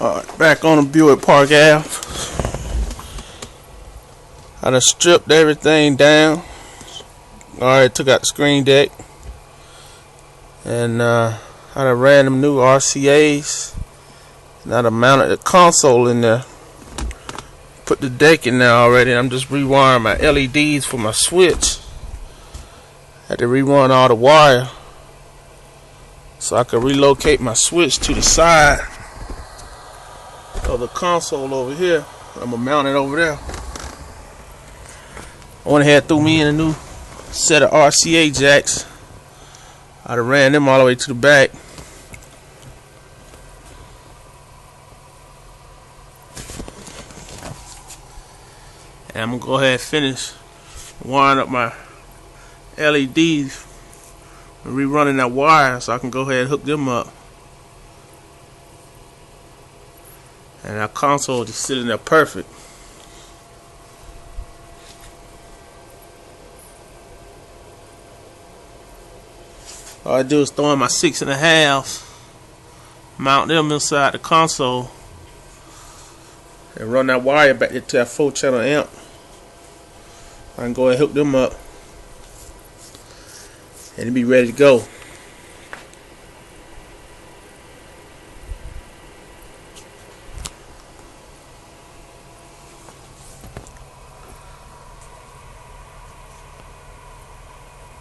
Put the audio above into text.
Alright, back on the Buick Park Ave. I done stripped everything down. Alright, took out the screen deck. And I done ran them new RCAs. And I done mounted the console in there. Put the deck in there already. I'm just rewiring my LEDs for my switch. Had to rerun all the wire so I could relocate my switch to the side of the console over here. I'm gonna mount it over there. I went ahead and threw me in a new set of RCA jacks. I done ran them all the way to the back. And I'm gonna go ahead and finish wiring up my LEDs and rerunning that wire so I can go ahead and hook them up. And our console is sitting there perfect. All I do is throw in my 6.5, mount them inside the console, and run that wire back to that 4-channel amp. I can go ahead and hook them up and be ready to go.